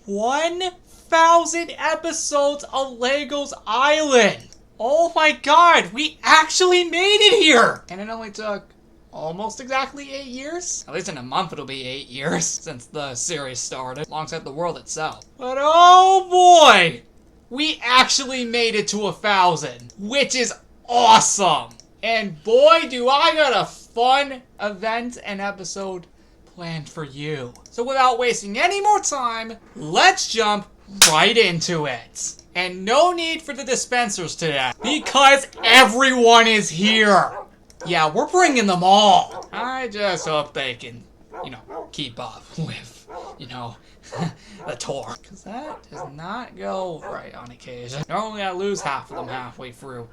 1,000 episodes of Legos Island! Oh my god, we actually made it here! And it only took almost exactly 8 years? At least in a month it'll be 8 years since the series started, alongside the world itself. But oh boy! We actually made it to 1,000, which is awesome! And boy, do I got a fun event and episode planned for you. So without wasting any more time, let's jump right into it. And no need for the dispensers today, because everyone is here. Yeah, we're bringing them all. I just hope they can, keep up with, the tour. Because that does not go right on occasion. Normally I lose half of them halfway through.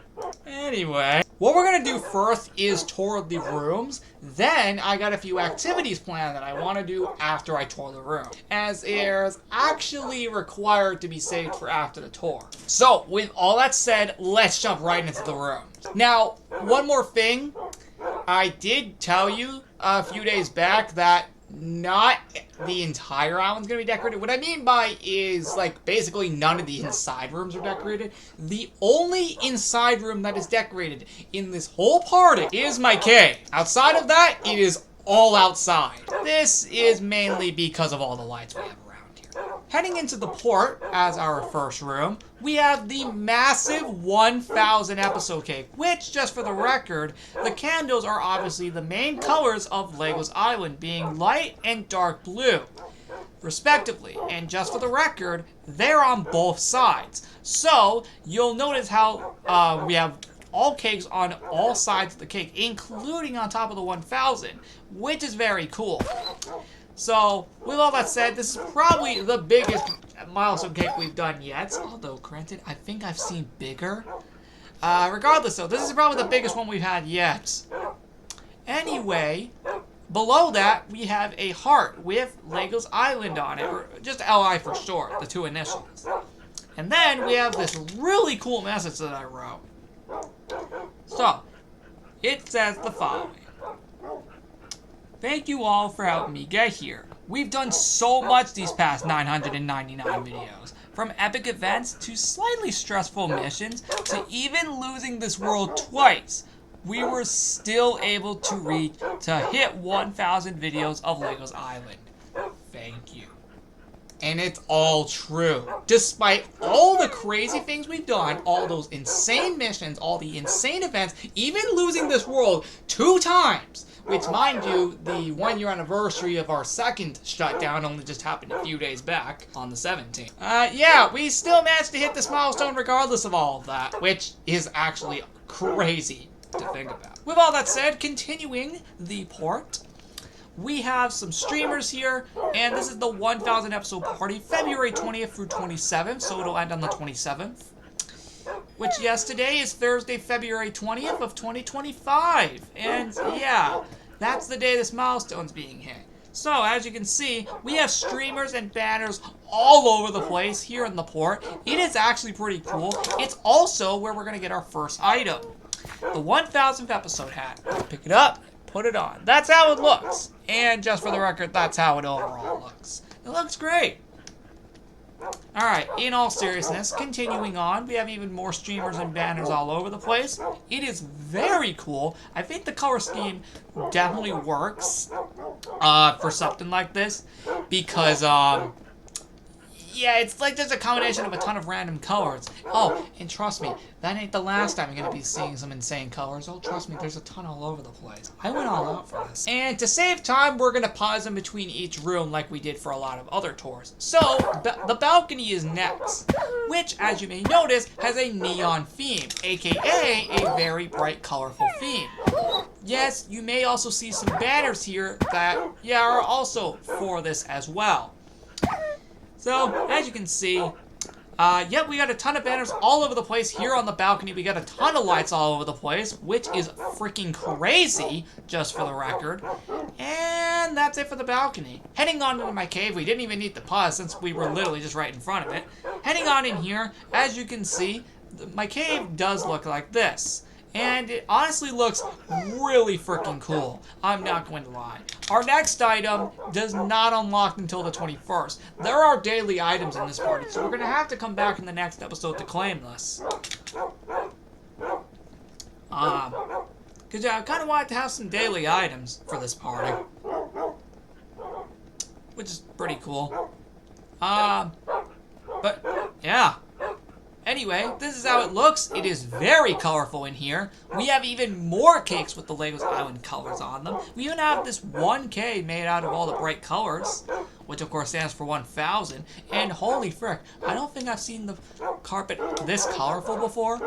Anyway, what we're going to do first is tour the rooms. Then I got a few activities planned that I want to do after I tour the room, as there's actually required to be saved for after the tour. So with all that said, let's jump right into the room. Now, one more thing. I did tell you a few days back that not the entire island's gonna be decorated. What I mean by is, basically none of the inside rooms are decorated. The only inside room that is decorated in this whole party is my cave. Outside of that, it is all outside. This is mainly because of all the lights we have around here. Heading into the port as our first room, we have the massive 1,000 episode cake, which, just for the record, the candles are obviously the main colors of Legos Island, being light and dark blue, respectively. And just for the record, they're on both sides. So, you'll notice how we have all cakes on all sides of the cake, including on top of the 1,000, which is very cool. So, with all that said, this is probably the biggest milestone cake we've done yet. Although, granted, I think I've seen bigger. Regardless, though, this is probably the biggest one we've had yet. Anyway, below that, we have a heart with Legos Island on it, or just LI for short, the two initials. And then we have this really cool message that I wrote. So, it says the following. Thank you all for helping me get here. We've done so much these past 999 videos. From epic events to slightly stressful missions to even losing this world twice. We were still able to hit 1,000 videos of Legos Island. Thank you. And it's all true. Despite all the crazy things we've done, all those insane missions, all the insane events, even losing this world 2 times, which, mind you, the 1-year anniversary of our second shutdown only just happened a few days back on the 17th. Yeah, we still managed to hit this milestone regardless of all of that, which is actually crazy to think about. With all that said, continuing the port, we have some streamers here, and this is the 1,000 episode party, February 20th through 27th, so it'll end on the 27th. Which, yes, today is Thursday, February 20th of 2025. And, yeah, that's the day this milestone's being hit. So, as you can see, we have streamers and banners all over the place here in the port. It is actually pretty cool. It's also where we're going to get our first item. The 1,000th episode hat. Pick it up, put it on. That's how it looks. And just for the record, that's how it overall looks. It looks great. Alright, in all seriousness, continuing on, we have even more streamers and banners all over the place. It is very cool. I think the color scheme definitely works for something like this, because, yeah, it's like there's a combination of a ton of random colors. Oh, and trust me, that ain't the last time you're going to be seeing some insane colors. Oh, trust me, there's a ton all over the place. I went all out for this. And to save time, we're going to pause in between each room like we did for a lot of other tours. So, the balcony is next, which, as you may notice, has a neon theme, aka a very bright, colorful theme. Yes, you may also see some banners here that, yeah, are also for this as well. So, as you can see, yep, we got a ton of banners all over the place here on the balcony. We got a ton of lights all over the place, which is freaking crazy, just for the record. And that's it for the balcony. Heading on into my cave, we didn't even need to pause since we were literally just right in front of it. Heading on in here, as you can see, my cave does look like this. And it honestly looks really freaking cool. I'm not going to lie. Our next item does not unlock until the 21st. There are daily items in this party, so we're going to have to come back in the next episode to claim this. Because I kind of wanted to have some daily items for this party. Which is pretty cool. But, yeah. Anyway, this is how it looks. It is very colorful in here. We have even more cakes with the Legos Island colors on them. We even have this 1K made out of all the bright colors, which of course stands for 1,000. And holy frick, I don't think I've seen the carpet this colorful before,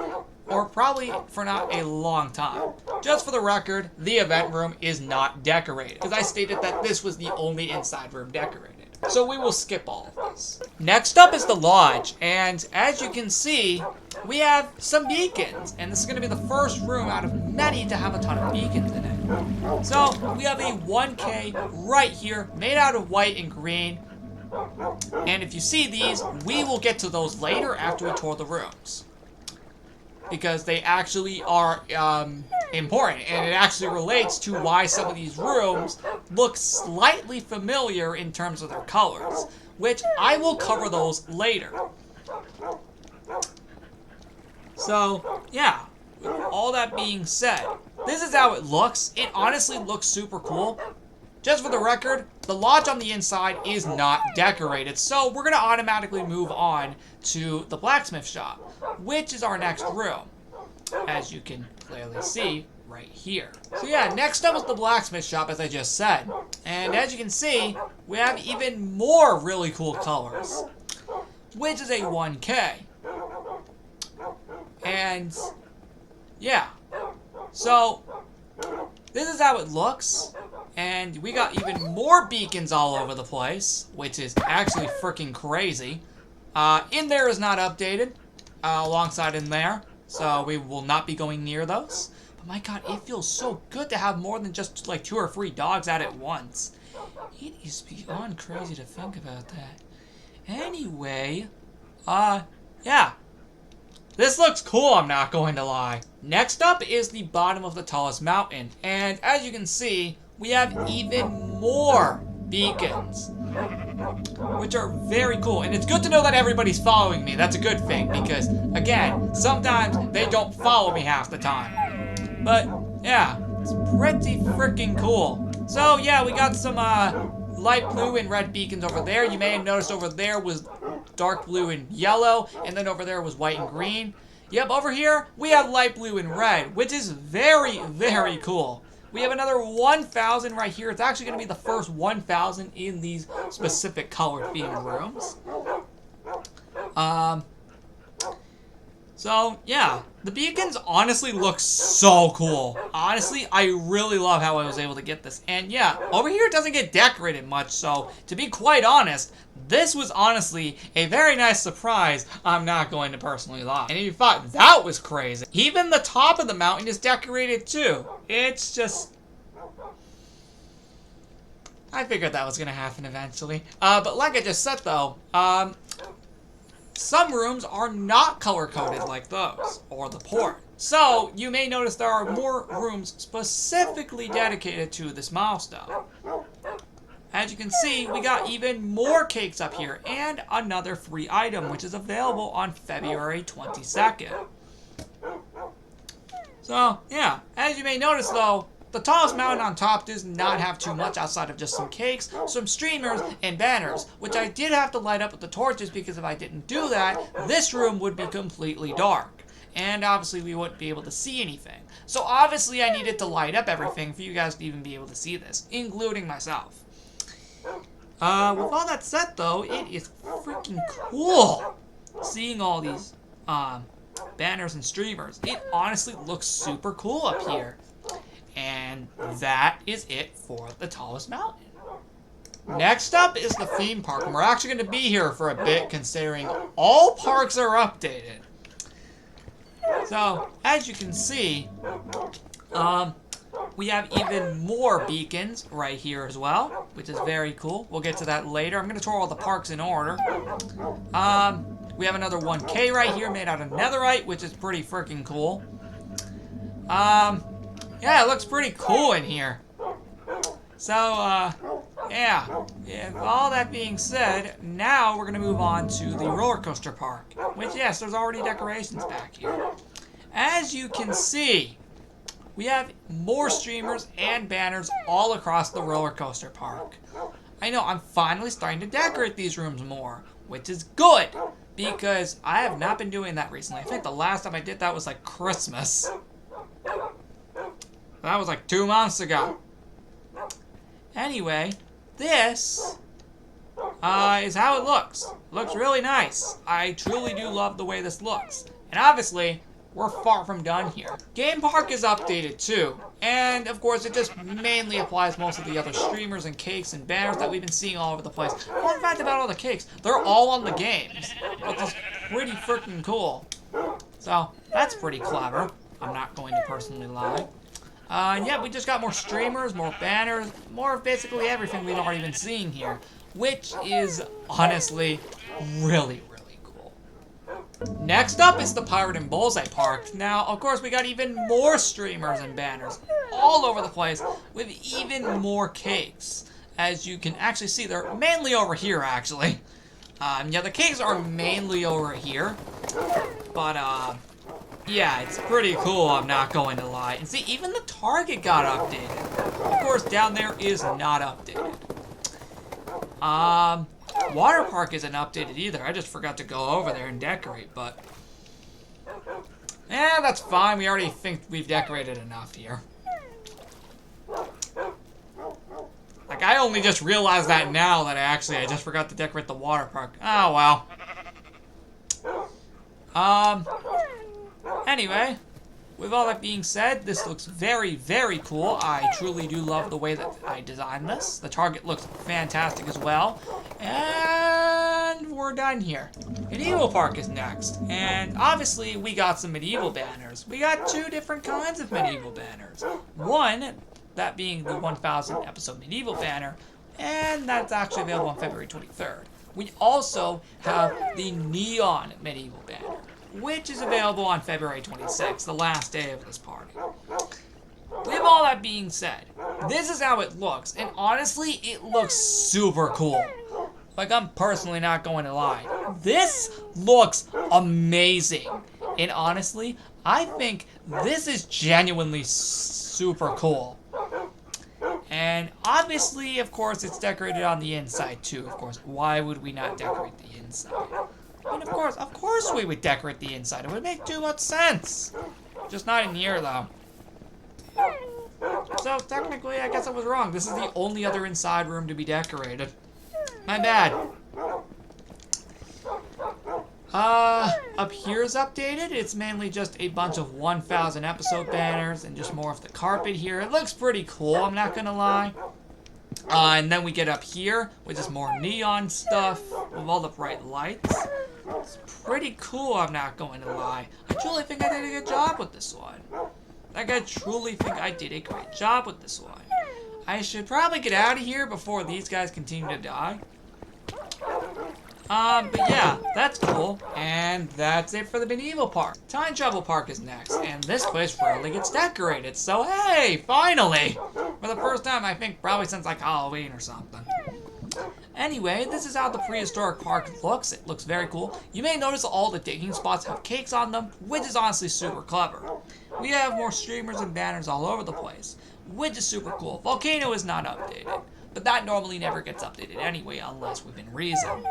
or probably for not a long time. Just for the record, the event room is not decorated, because I stated that this was the only inside room decorated. So we will skip all of this. Next up is the lodge, and as you can see, we have some beacons, and this is going to be the first room out of many to have a ton of beacons in it. So we have a 1K right here, made out of white and green, and if you see these, we will get to those later after we tour the rooms, because they actually are important, and it actually relates to why some of these rooms look slightly familiar in terms of their colors, which I will cover those later. So, yeah, with all that being said, this is how it looks. It honestly looks super cool. Just for the record, the lodge on the inside is not decorated, so we're going to automatically move on to the blacksmith shop, which is our next room, as you can clearly see right here. So yeah, next up is the blacksmith shop, as I just said. And as you can see, we have even more really cool colors, which is a 1K. And yeah, so this is how it looks. And we got even more beacons all over the place, which is actually freaking crazy. In there is not updated, alongside in there, so we will not be going near those. But my god, it feels so good to have more than just like 2 or 3 dogs out at once. It is beyond crazy to think about that. Anyway, yeah. This looks cool, I'm not going to lie. Next up is the bottom of the tallest mountain, and as you can see, we have even more beacons, which are very cool. And it's good to know that everybody's following me. That's a good thing, because, again, sometimes they don't follow me half the time. But, yeah, it's pretty freaking cool. So, yeah, we got some light blue and red beacons over there. You may have noticed over there was dark blue and yellow, and then over there was white and green. Yep, over here, we have light blue and red, which is very, very cool. We have another 1,000 right here. It's actually going to be the first 1,000 in these specific colored themed rooms. So, yeah. The beacons honestly look so cool. Honestly, I really love how I was able to get this. And yeah, over here it doesn't get decorated much, so to be quite honest, this was honestly a very nice surprise, I'm not going to personally lie. And if you thought that was crazy, even the top of the mountain is decorated too. It's just... I figured that was going to happen eventually. But like I just said though, some rooms are not color-coded like those, or the port. So, you may notice there are more rooms specifically dedicated to this milestone. As you can see, we got even more cakes up here, and another free item, which is available on February 22nd. So, yeah, as you may notice though, the tallest mountain on top does not have too much outside of just some cakes, some streamers, and banners, which I did have to light up with the torches because if I didn't do that, this room would be completely dark. And obviously we wouldn't be able to see anything. So obviously I needed to light up everything for you guys to even be able to see this, including myself. With all that said though, it is freaking cool seeing all these banners and streamers. It honestly looks super cool up here. And that is it for the tallest mountain. Next up is the theme park, and we're actually going to be here for a bit considering all parks are updated. So, as you can see, we have even more beacons right here as well, which is very cool. We'll get to that later. I'm going to tour all the parks in order. We have another 1K right here made out of netherite, which is pretty freaking cool. Yeah, it looks pretty cool in here. So, yeah. With all that being said, now we're gonna move on to the roller coaster park. Which, yes, there's already decorations back here. As you can see, we have more streamers and banners all across the roller coaster park. I know, I'm finally starting to decorate these rooms more, which is good, because I have not been doing that recently. I think the last time I did that was like Christmas. That was like 2 months ago. Anyway, this is how it looks. It looks really nice. I truly do love the way this looks. And obviously, we're far from done here. Game Park is updated too. And of course, it just mainly applies most of the other streamers and cakes and banners that we've been seeing all over the place. Fun fact about all the cakes, they're all on the games, which is pretty freaking cool. So, that's pretty clever. I'm not going to personally lie. And yeah, we just got more streamers, more banners, more of basically everything we've already been seeing here, which is honestly really, really cool. Next up is the Pirate and Bullseye Park. Now, of course, we got even more streamers and banners all over the place with even more cakes. As you can actually see, they're mainly over here, actually. Yeah, the cakes are mainly over here, but, yeah, it's pretty cool, I'm not going to lie. And see, even the Target got updated. Of course, down there is not updated. Water Park isn't updated either. I just forgot to go over there and decorate, but... yeah, that's fine. We already think we've decorated enough here. Like, I only just realized that now that I just forgot to decorate the water park. Oh, well. Anyway, with all that being said, this looks very, very cool. I truly do love the way that I designed this. The Target looks fantastic as well. And we're done here. Medieval Park is next. And obviously, we got some medieval banners. We got 2 different kinds of medieval banners. One, that being the 1000 episode medieval banner, and that's actually available on February 23rd. We also have the neon medieval banner, which is available on February 26th, the last day of this party. With all that being said, this is how it looks, and honestly, it looks super cool. Like, I'm personally not going to lie. This looks amazing. And honestly, I think this is genuinely super cool. And obviously, of course, it's decorated on the inside too, of course. Why would we not decorate the inside? I mean, of course we would decorate the inside. It would make too much sense. Just not in here, though. So, technically, I guess I was wrong. This is the only other inside room to be decorated. My bad. Up here is updated. It's mainly just a bunch of 1000 episode banners and just more of the carpet here. It looks pretty cool, I'm not gonna lie. And then we get up here, which is more neon stuff with all the bright lights. It's pretty cool, I'm not going to lie. I truly think I did a good job with this one. Like, I truly think I did a great job with this one. I should probably get out of here before these guys continue to die. But yeah, that's cool. And that's it for the Medieval Park. Time Travel Park is next, and this place rarely gets decorated, so hey, finally! For the first time, I think, probably since like Halloween or something. Anyway, this is how the prehistoric park looks. It looks very cool. You may notice all the digging spots have cakes on them, which is honestly super clever. We have more streamers and banners all over the place, which is super cool. Volcano is not updated, but that normally never gets updated anyway unless within reason,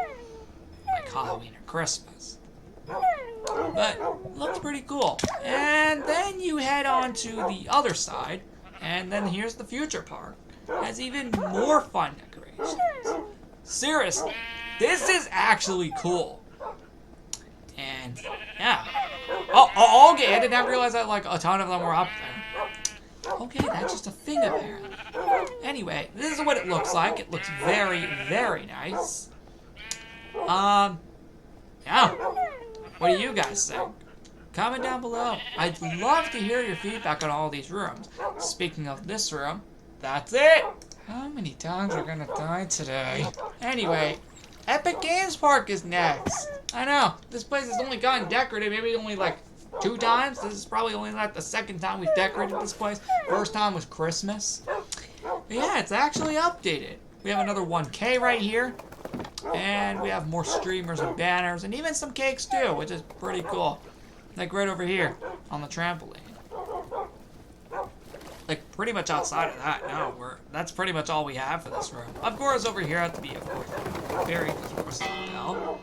like Halloween or Christmas. But it looks pretty cool. And then you head on to the other side, and then here's the future park. It has even more fun decorations. Seriously, this is actually cool. And yeah. Oh, okay, I did not realize that like a ton of them were up there. Okay, that's just a thing apparently. Anyway, this is what it looks like. It looks very, very nice. Yeah. What do you guys think? Comment down below. I'd love to hear your feedback on all these rooms. Speaking of this room, that's it. How many times are we gonna die today? Anyway, Epic Games Park is next. I know, this place has only gotten decorated maybe only like 2 times. This is probably only like the 2nd time we've decorated this place. First time was Christmas. But yeah, it's actually updated. We have another 1K right here. And we have more streamers and banners and even some cakes too, which is pretty cool. Like right over here on the trampoline. Like pretty much outside of that, no, that's pretty much all we have for this room. Of course, over here at the of course, very close to the bell.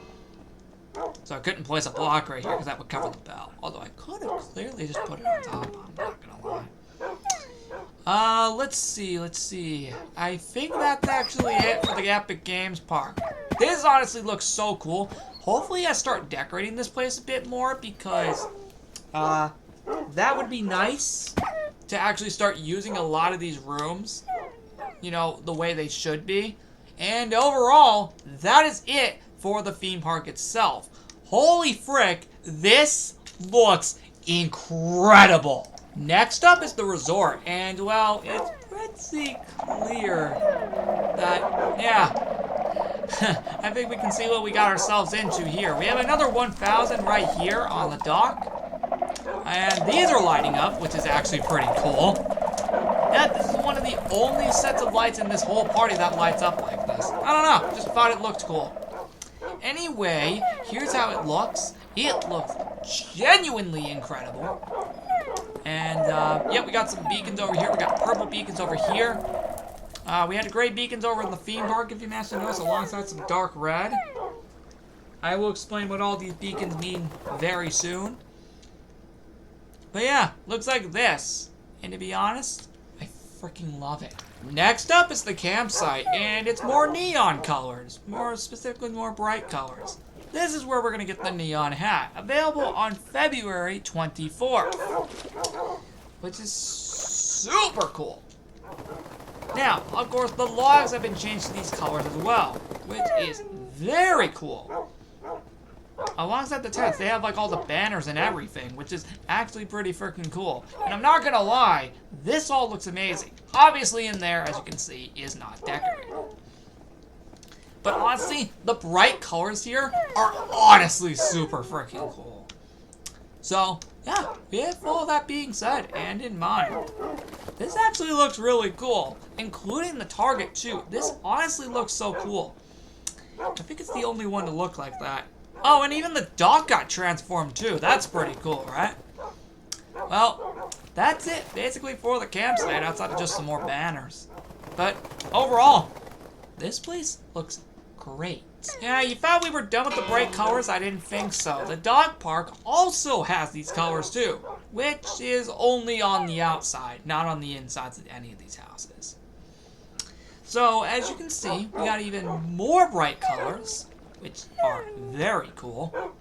So I couldn't place a block right here because that would cover the bell. Although I could have clearly just put it on top, I'm not gonna lie. Let's see. I think that's actually it for the Epic Games Park. This honestly looks so cool. Hopefully I start decorating this place a bit more because, that would be nice to actually start using a lot of these rooms, you know, the way they should be. And overall, that is it for the theme park itself. Holy frick, this looks incredible. Next up is the resort, and well, it's pretty clear that, yeah, I think we can see what we got ourselves into here. We have another 1,000 right here on the dock. And these are lighting up, which is actually pretty cool. Yeah, this is one of the only sets of lights in this whole party that lights up like this. I don't know, just thought it looked cool. Anyway, here's how it looks. It looks genuinely incredible. And, yeah, we got some beacons over here. We got purple beacons over here. We had gray beacons over in the theme park, if you managed to notice, alongside some dark red. I will explain what all these beacons mean very soon. But yeah, looks like this. And to be honest, I freaking love it. Next up is the campsite, and it's more neon colors. More specifically, more bright colors. This is where we're going to get the neon hat. Available on February 24th. Which is super cool. Now, of course, the logs have been changed to these colors as well. Which is very cool. Alongside the tents, they have like all the banners and everything, which is actually pretty freaking cool. And I'm not gonna lie, this all looks amazing. Obviously in there, as you can see, is not decorated. But honestly, the bright colors here are honestly super freaking cool. So, yeah, with all that being said, and in mind, this actually looks really cool. Including the target too. This honestly looks so cool. I think it's the only one to look like that. Oh, and even the dock got transformed too. That's pretty cool, right? Well, that's it basically for the campsite outside of just some more banners. But overall, this place looks great. Yeah, you thought we were done with the bright colors? I didn't think so. The dog park also has these colors too, which is only on the outside, not on the insides of any of these houses. So, as you can see, we got even more bright colors, which are very cool.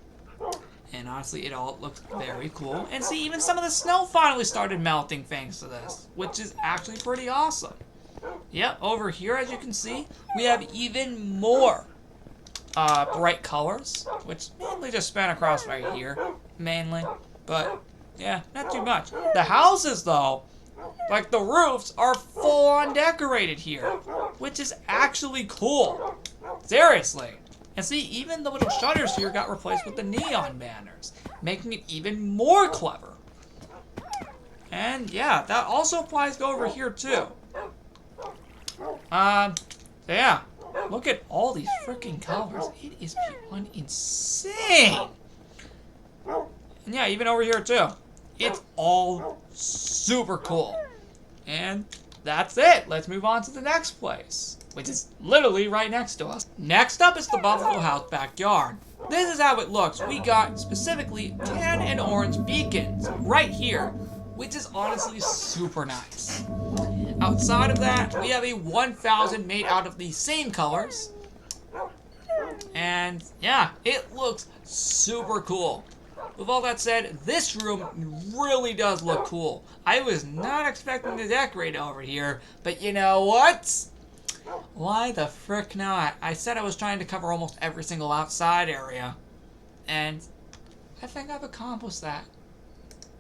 And honestly, it all looks very cool. And see, even some of the snow finally started melting thanks to this, which is actually pretty awesome. Yep, over here, as you can see, we have even more bright colors, which mainly just span across right here, mainly. But, yeah, not too much. The houses, though, like the roofs, are full-on decorated here, which is actually cool. Seriously. And see, even the little shutters here got replaced with the neon banners, making it even more clever. And yeah, that also applies to over here too. Yeah, look at all these freaking colors. It is beyond insane. And yeah, even over here too. It's all super cool. And that's it. Let's move on to the next place, which is literally right next to us. Next up is the Buffalo House backyard. This is how it looks. We got specifically tan and orange beacons right here, which is honestly super nice. Outside of that, we have a 1000 made out of the same colors. And yeah, it looks super cool. With all that said, this room really does look cool. I was not expecting to decorate over here, but you know what? Why the frick not? I said I was trying to cover almost every single outside area, and I think I've accomplished that.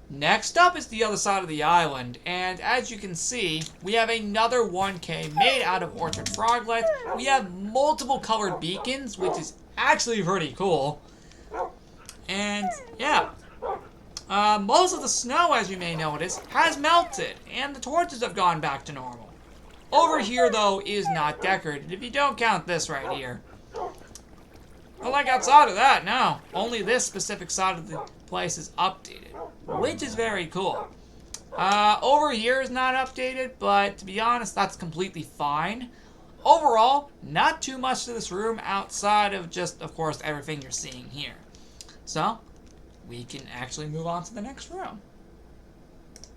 Next up is the other side of the island, and as you can see, we have another 1K made out of orchard frog lights. We have multiple colored beacons, which is actually pretty cool. And yeah, Most of the snow, as you may notice, has melted, and the torches have gone back to normal. Over here, though, is not decorated, if you don't count this right here. But like outside of that, no. Only this specific side of the place is updated, which is very cool. Over here is not updated, but to be honest, that's completely fine. Overall, not too much to this room outside of just, of course, everything you're seeing here. So, we can actually move on to the next room.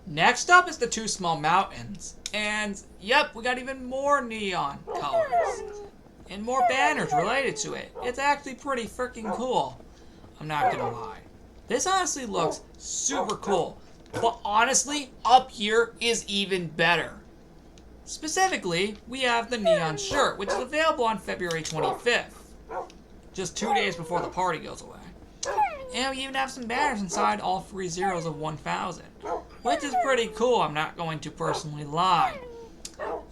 Next up is the two small mountains. And, yep, we got even more neon colors. And more banners related to it. It's actually pretty freaking cool. I'm not gonna lie. This honestly looks super cool. But honestly, up here is even better. Specifically, we have the neon shirt, which is available on February 25th. Just 2 days before the party goes away. And we even have some banners inside all 3 zeros of 1,000. Which is pretty cool, I'm not going to personally lie.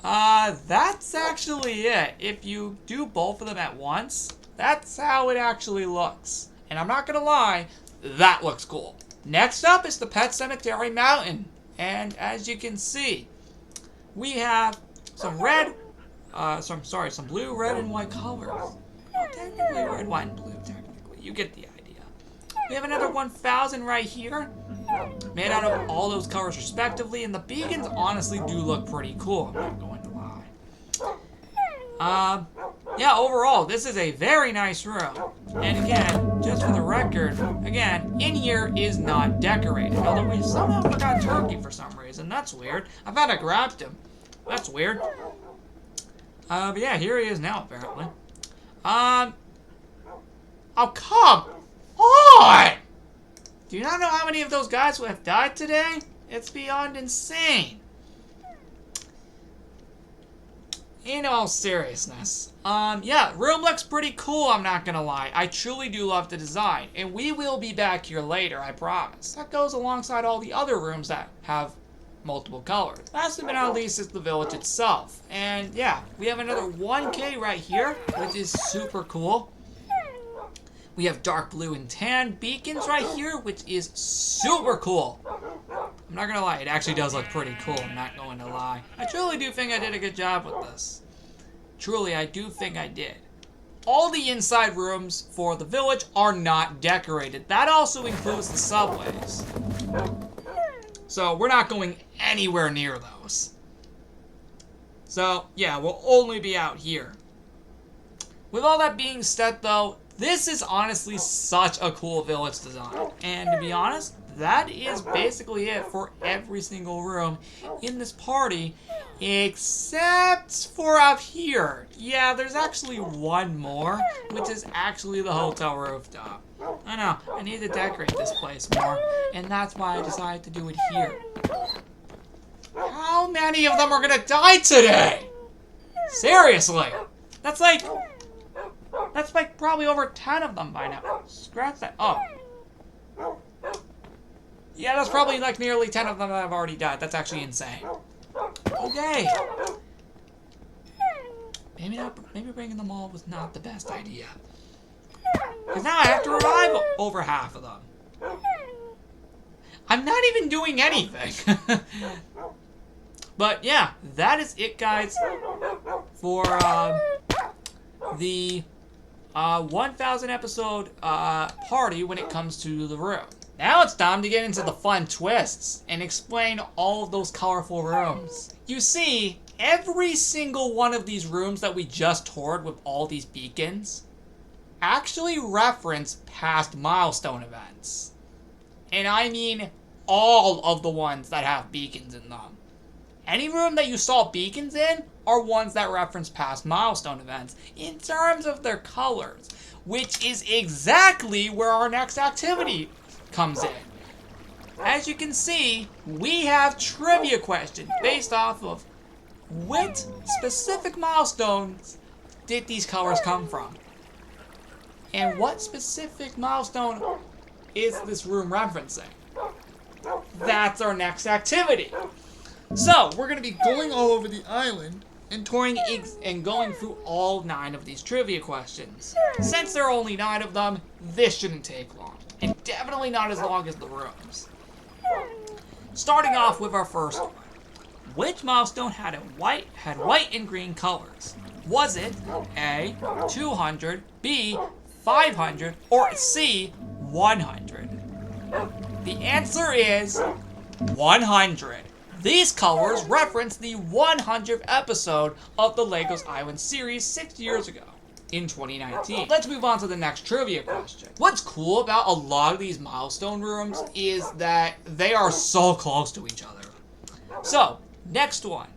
That's actually it. If you do both of them at once, that's how it actually looks. And I'm not gonna lie, that looks cool. Next up is the Pet Cemetery Mountain. And as you can see, we have some some blue, red, and white colors. Well, technically red, white, and blue, technically. You get the idea. We have another 1,000 right here, made out of all those colors respectively, and the beacons honestly do look pretty cool, I'm not going to lie. Yeah, overall, this is a very nice room. And again, just for the record, again, in here is not decorated, although we somehow forgot Turkey for some reason. That's weird. I thought I grabbed him. That's weird. But yeah, here he is now, apparently. Oh, come on! Do you not know how many of those guys who have died today? It's beyond insane. In all seriousness, yeah, room looks pretty cool, I'm not gonna lie. I truly do love the design, and we will be back here later, I promise. That goes alongside all the other rooms that have multiple colors. Last but not least is the village itself. And yeah, we have another 1K right here, which is super cool. We have dark blue and tan beacons right here, which is super cool. I'm not gonna lie, it actually does look pretty cool, I'm not going to lie. I truly do think I did a good job with this. Truly, I do think I did. All the inside rooms for the village are not decorated. That also includes the subways. So, we're not going anywhere near those. So, yeah, we'll only be out here. With all that being said, though, this is honestly such a cool village design. And to be honest, that is basically it for every single room in this party, except for up here. Yeah, there's actually one more, which is actually the hotel rooftop. I know, I need to decorate this place more, and that's why I decided to do it here. How many of them are gonna die today? Seriously, that's like probably over 10 of them by now. Scratch that. Oh. Yeah, that's probably like nearly 10 of them that have already died. That's actually insane. Okay. Maybe bringing them all was not the best idea. Because now I have to revive over half of them. I'm not even doing anything. But yeah, that is it, guys, for the 1,000 episode party when it comes to the room. Now it's time to get into the fun twists and explain all of those colorful rooms. You see, every single one of these rooms that we just toured with all these beacons actually reference past milestone events. And I mean all of the ones that have beacons in them. Any room that you saw beacons in are ones that reference past milestone events in terms of their colors, which is exactly where our next activity comes in. As you can see, we have trivia questions based off of which specific milestones did these colors come from? And what specific milestone is this room referencing? That's our next activity. So, we're going to be going all over the island and touring and going through all 9 of these trivia questions. Since there are only 9 of them, this shouldn't take long. And definitely not as long as the rooms. Starting off with our first one. Which milestone had white and green colors? Was it A, 200, B, 500, or C, 100? The answer is 100. These colors reference the 100th episode of the Legos Island series 6 years ago, in 2019. Let's move on to the next trivia question. What's cool about a lot of these milestone rooms is that they are so close to each other. So, next one.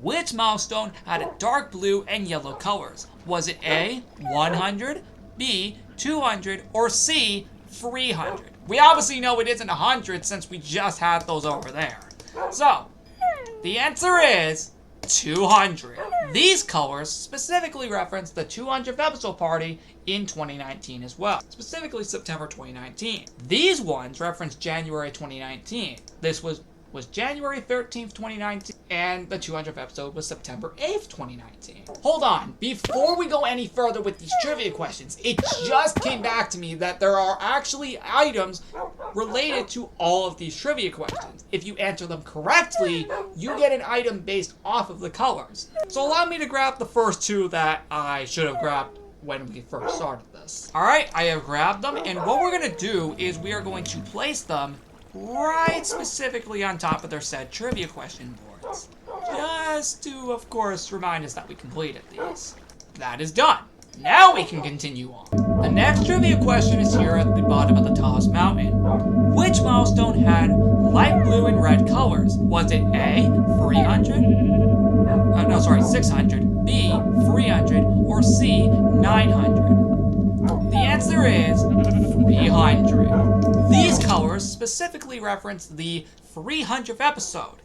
Which milestone had a dark blue and yellow colors? Was it A, 100, B, 200, or C, 300? We obviously know it isn't 100 since we just had those over there. So, the answer is 200. These colors specifically reference the 200th episode party in 2019 as well, specifically September 2019. These ones reference January 2019. This was January 13th, 2019, and the 200th episode was September 8th, 2019. Hold on, before we go any further with these trivia questions, it just came back to me that there are actually items related to all of these trivia questions. If you answer them correctly, you get an item based off of the colors. So allow me to grab the first two that I should have grabbed when we first started this. Alright, I have grabbed them, and what we're going to do is we are going to place them right specifically on top of their said trivia question boards. Just to, of course, remind us that we completed these. That is done. Now we can continue on. The next trivia question is here at the bottom of the tallest mountain. Which milestone had light blue and red colors? Was it A, 600, B, 300, or C, 900? The answer is 300. These colors specifically reference the 300th episode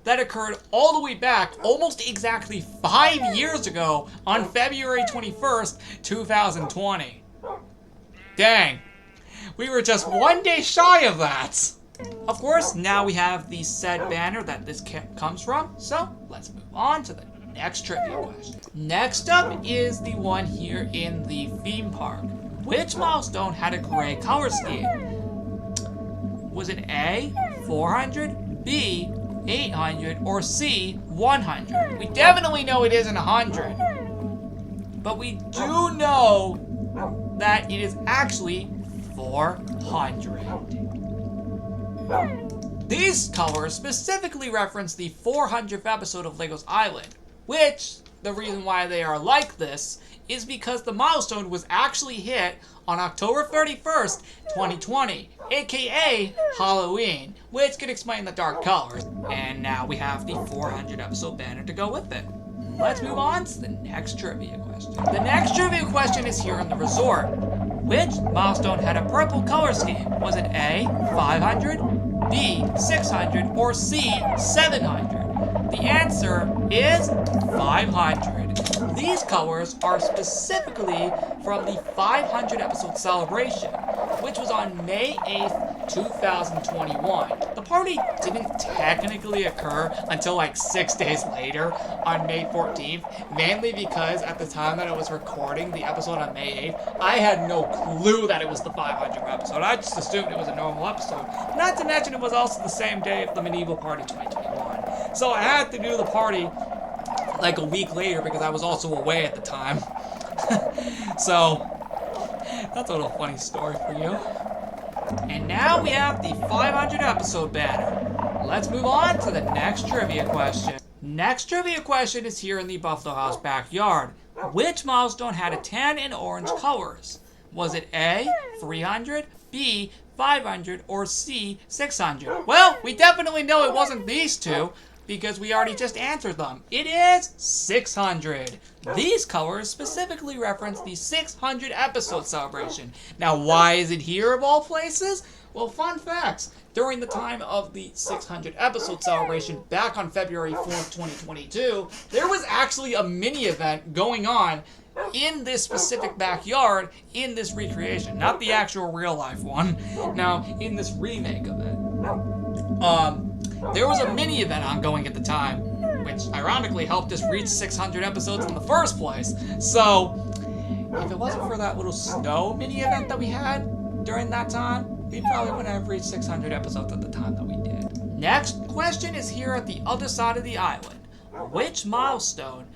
that occurred all the way back almost exactly 5 years ago on February 21st, 2020. Dang, we were just 1 day shy of that. Of course, now we have the said banner that this comes from, so let's move on to the next trivia question. Next up is the one here in the theme park. Which milestone had a gray color scheme? Was it A, 400, B, 800, or C, 100? We definitely know it isn't 100. But we do know that it is actually 400. These colors specifically reference the 400th episode of Legos Island, which, the reason why they are like this, is because the milestone was actually hit on October 31st, 2020, aka Halloween, which could explain the dark colors. And now we have the 400 episode banner to go with it. Let's move on to the next trivia question. The next trivia question is here in the resort. Which milestone had a purple color scheme? Was it A, 500, B, 600, or C, 700? The answer is 500. These colors are specifically from the 500 episode celebration, which was on May 8th, 2021. The party didn't technically occur until like 6 days later on May 14th, mainly because at the time that I was recording the episode on May 8th, I had no clue that it was the 500th episode. I just assumed it was a normal episode. Not to mention it was also the same day of the Medieval Party 2021. So I had to do the party like a week later because I was also away at the time. So, that's a little funny story for you. And now we have the 500 episode banner. Let's move on to the next trivia question. Next trivia question is here in the Buffalo House backyard. Which milestone had a tan and orange colors? Was it A, 300, B, 500, or C, 600? Well, we definitely know it wasn't these two, because we already just answered them. It is 600. These colors specifically reference the 600 episode celebration. Now, why is it here of all places? Well, fun facts. During the time of the 600 episode celebration back on February 4th, 2022, there was actually a mini event going on in this specific backyard in this recreation. Not the actual real life one. Now, in this remake of it. There was a mini event ongoing at the time, which ironically helped us reach 600 episodes in the first place. So, if it wasn't for that little snow mini event that we had, during that time, we probably wouldn't have reached 600 episodes at the time that we did. Next question is here at the other side of the island. Which milestone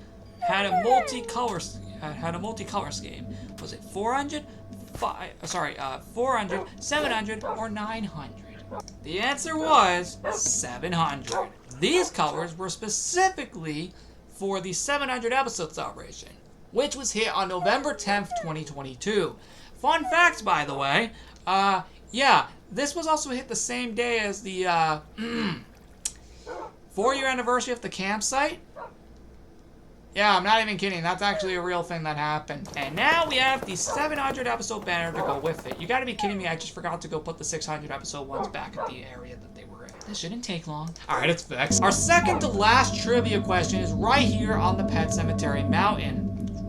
had a multicolor scheme? Was it 400, 700, or 900? The answer was 700. These colors were specifically for the 700 episode celebration, which was hit on November 10th, 2022. Fun fact, by the way, this was also hit the same day as the 4-year anniversary of the campsite. Yeah, I'm not even kidding. That's actually a real thing that happened. And now we have the 700 episode banner to go with it. You gotta be kidding me. I just forgot to go put the 600 episode ones back at the area that they were in. This shouldn't take long. Alright, it's fixed. Our second to last trivia question is right here on the Pet Cemetery Mountain.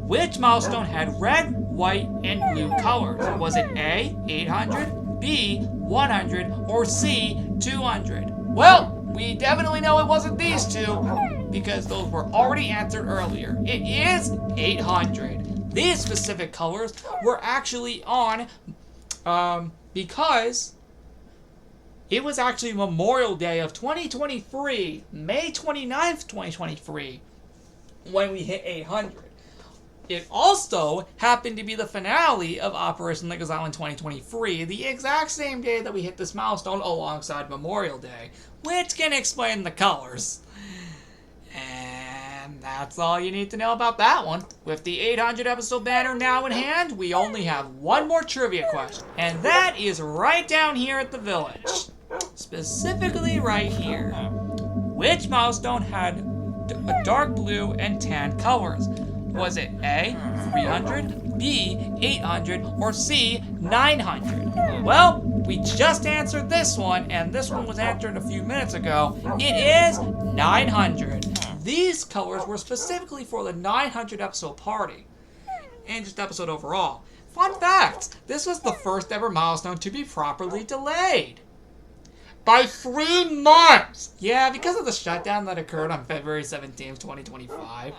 Which milestone had red, white, and blue colors? Was it A, 800, B, 100, or C, 200? Well, we definitely know it wasn't these two, because those were already answered earlier. It is 800. These specific colors were actually on because it was actually Memorial Day of 2023, May 29th, 2023, when we hit 800. It also happened to be the finale of Operation Legos Island 2023, the exact same day that we hit this milestone alongside Memorial Day, which can explain the colors. And that's all you need to know about that one. With the 800 episode banner now in hand, we only have one more trivia question, and that is right down here at the village. Specifically right here. Which milestone had a dark blue and tan colors? Was it A, 300, B, 800, or C, 900? Well, we just answered this one, and this one was answered a few minutes ago. It is 900. These colors were specifically for the 900 episode party, and just episode overall. Fun fact, this was the first ever milestone to be properly delayed. By 3 months! Yeah, because of the shutdown that occurred on February 17th, 2024.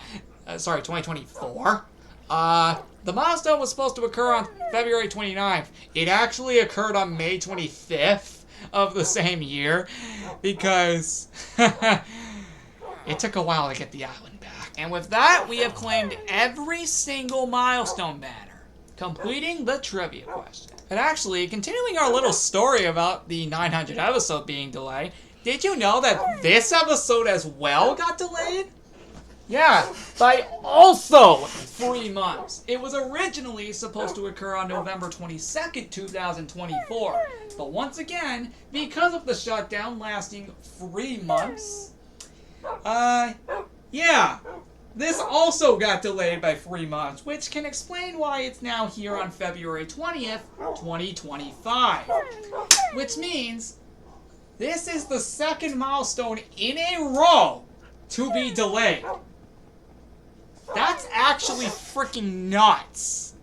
The milestone was supposed to occur on February 29th. It actually occurred on May 25th of the same year, because it took a while to get the island back. And with that, we have claimed every single milestone banner, completing the trivia question. And actually, continuing our little story about the 900 episode being delayed, did you know that this episode as well got delayed? Yeah, by also 3 months. It was originally supposed to occur on November 22nd, 2024. But once again, because of the shutdown lasting 3 months, this also got delayed by 3 months, which can explain why it's now here on February 20th, 2025. Which means this is the second milestone in a row to be delayed. That's actually freaking nuts.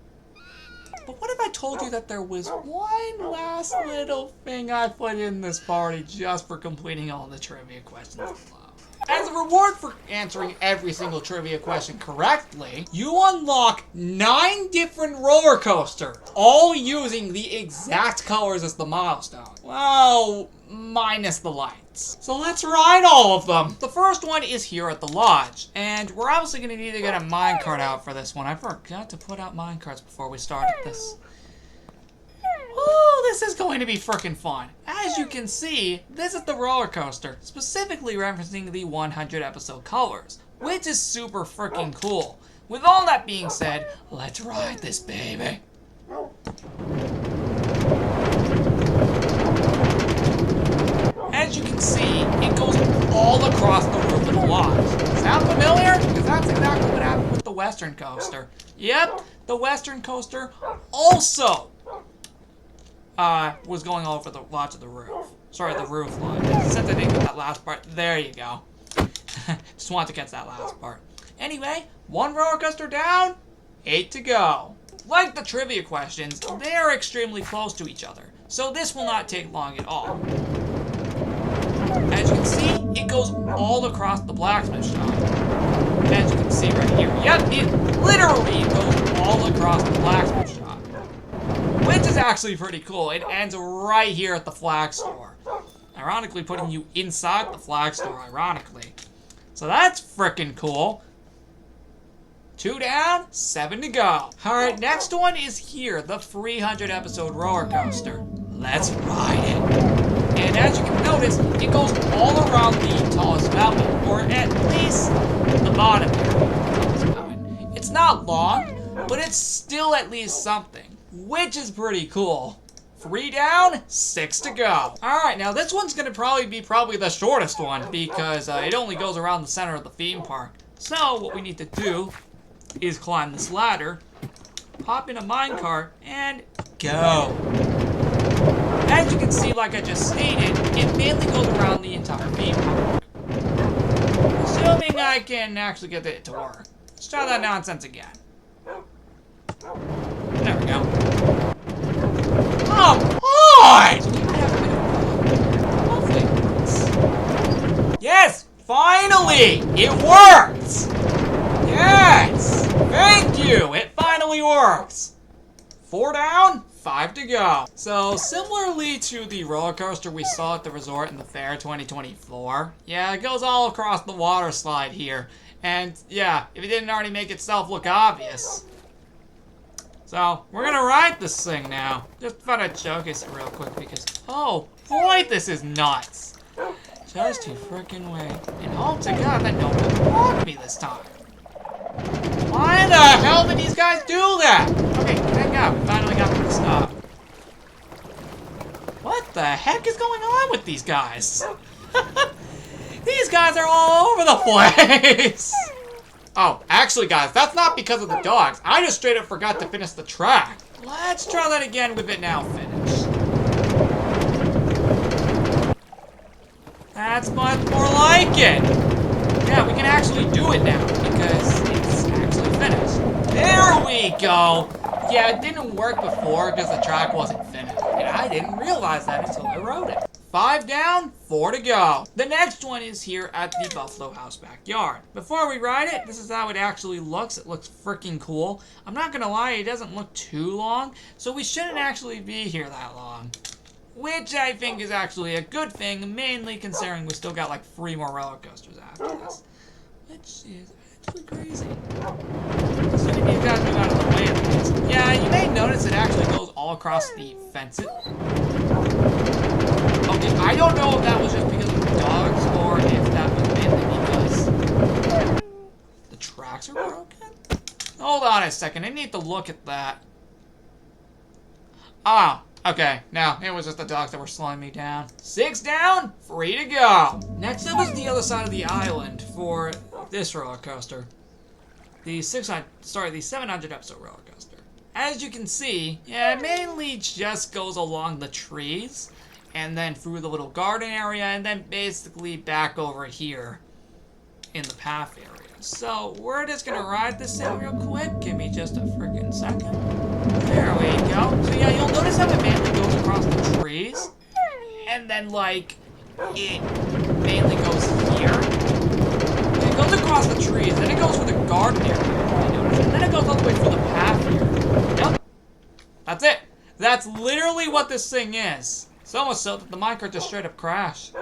But what if I told you that there was one last little thing I put in this party just for completing all the trivia questions below? As a reward for answering every single trivia question correctly, you unlock 9 different roller coasters, all using the exact colors as the milestone. Well, minus the lights. So let's ride all of them. The first one is here at the lodge, and we're obviously going to need to get a minecart out for this one. I forgot to put out minecarts before we started this. Oh, this is going to be freaking fun. As you can see, this is the roller coaster, specifically referencing the 100 episode colors, which is super freaking cool. With all that being said, let's ride this baby. As you can see, it goes all across the roof of the lodge. Sound familiar? Because that's exactly what happened with the Western Coaster. Yep, the Western Coaster also was going all over the lodge of the roof. Sorry, the roof line. Since I didn't get that last part, there you go. Just wanted to catch that last part. Anyway, 1 roller coaster down, 8 to go. Like the trivia questions, they are extremely close to each other, so this will not take long at all. As you can see, it goes all across the blacksmith shop. As you can see right here. Yep, it literally goes all across the blacksmith shop. Which is is actually pretty cool. It ends right here at the flag store. Ironically, putting you inside the flag store, ironically. So that's freaking cool. 2 down, 7 to go. Alright, next one is here, the 300 episode roller coaster. Let's ride it. And as you can notice, it goes all around the tallest mountain, or at least the bottom area of the tallest mountain. It's not long, but it's still at least something, which is pretty cool. 3 down, 6 to go. Alright, now this one's gonna probably be the shortest one because it only goes around the center of the theme park. So what we need to do is climb this ladder, hop in a minecart, and go. As you can see, like I just stated, it mainly goes around the entire theme park. Assuming I can actually get it to work. Let's try that nonsense again. There we go. Come on! Hopefully it works. Yes! Finally! It worked! Yes! Thank you! It finally works! 4 down, 5 to go. So, similarly to the roller coaster we saw at the resort in the fair 2024, yeah, it goes all across the water slide here. And, yeah, if it didn't already make itself look obvious. So, we're gonna ride this thing now. Just thought I'd showcase it real quick because, oh boy, this is nuts. Just to frickin' wait. And hope to God that nobody blocked me this time. Why the hell did these guys do that? Okay, thank God, we finally got them to stop. What the heck is going on with these guys? These guys are all over the place! Oh, actually guys, that's not because of the dogs. I just straight up forgot to finish the track. Let's try that again with it now finished. That's much more like it. Yeah, we can actually do it now because it's actually finished. There we go. Yeah, it didn't work before because the track wasn't finished. And I didn't realize that until I wrote it. 5 down, 4 to go. The next one is here at the Buffalo House backyard. Before we ride it, this is how it actually looks. It looks freaking cool. I'm not gonna lie, it doesn't look too long, so we shouldn't actually be here that long. Which I think is actually a good thing, mainly considering we still got like 3 more roller coasters after this. Which is actually crazy. So maybe you guys move out of the way of this. Yeah, you may notice it actually goes all across the fences. Okay, I don't know if that was just because of the dogs or if that was mainly because the tracks are broken. Hold on a second, I need to look at that. Ah, okay, no, it was just the dogs that were slowing me down. 6 down, 3 to go. Next up is the other side of the island for this roller coaster. The 700 episode roller coaster. As you can see, yeah, it mainly just goes along the trees and then through the little garden area and then basically back over here in the path area. So we're just gonna ride this thing real quick. Give me just a freaking second. There we go. So yeah, you'll notice how it mainly goes across the trees. And then like, it mainly goes here. It goes across the trees, then it goes through the garden area, and then it goes all the way through the path here. Yep. That's it. That's literally what this thing is. So much so that the minecart just straight up crashed.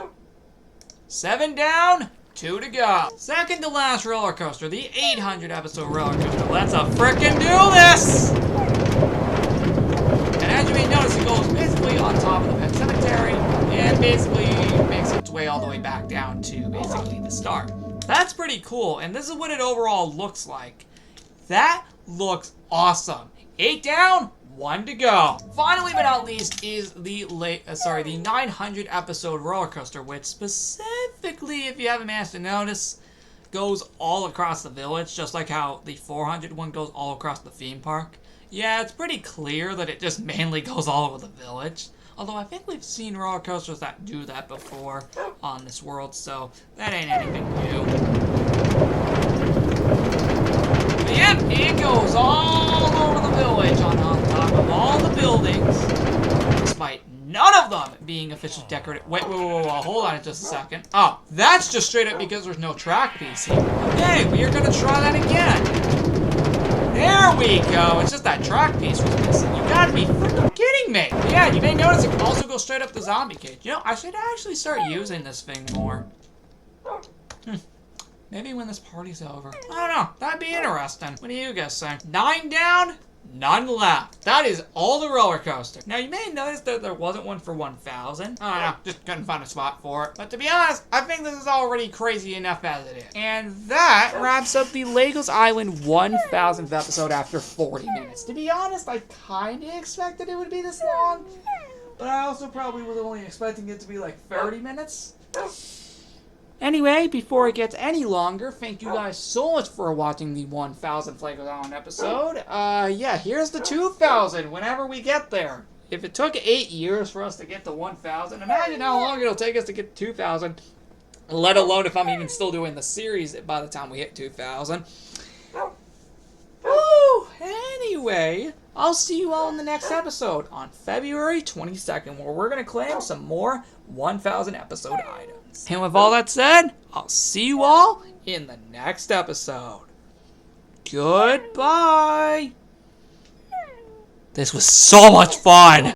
7 down, 2 to go. Second to last roller coaster, the 800 episode roller coaster. Let's frickin' do this! And as you may notice, it goes basically on top of the pet cemetery and basically makes its way all the way back down to basically the start. That's pretty cool, and this is what it overall looks like. That looks awesome. 8 down, 1 to go. Finally but not least is the 900 episode roller coaster, which specifically, if you haven't managed to notice, goes all across the village, just like how the 400 one goes all across the theme park. Yeah, it's pretty clear that it just mainly goes all over the village. Although I think we've seen roller coasters that do that before on this world, so that ain't anything new. But yep, it goes all over the village on top of all the buildings, despite none of them being officially decorated. Wait, hold on just a second. Oh, that's just straight up because there's no track piece here. Okay, we are gonna try that again. There we go. It's just that track piece was missing. You gotta be freaking kidding honest, it can also go straight up the zombie cage. You know, I should actually start using this thing more. Maybe when this party's over. I don't know. That'd be interesting. What do you guys think? 9 down, none left. That is all the roller coaster. Now, you may notice that there wasn't one for 1,000. I don't know. Just couldn't find a spot for it. But to be honest, I think this is already crazy enough as it is. And that wraps up the Legos Island 1,000th episode after 40 minutes. To be honest, I kind of expected it would be this long. But I also probably was only expecting it to be like 30 minutes. Anyway, before it gets any longer, thank you guys so much for watching the 1,000th Legos Island episode. Yeah, here's the 2,000 whenever we get there. If it took 8 years for us to get to 1,000, imagine how long it'll take us to get to 2,000, let alone if I'm even still doing the series by the time we hit 2,000. Woo! Anyway, I'll see you all in the next episode on February 22nd, where we're going to claim some more 1,000 episode items. And with all that said, I'll see you all in the next episode. Goodbye! This was so much fun!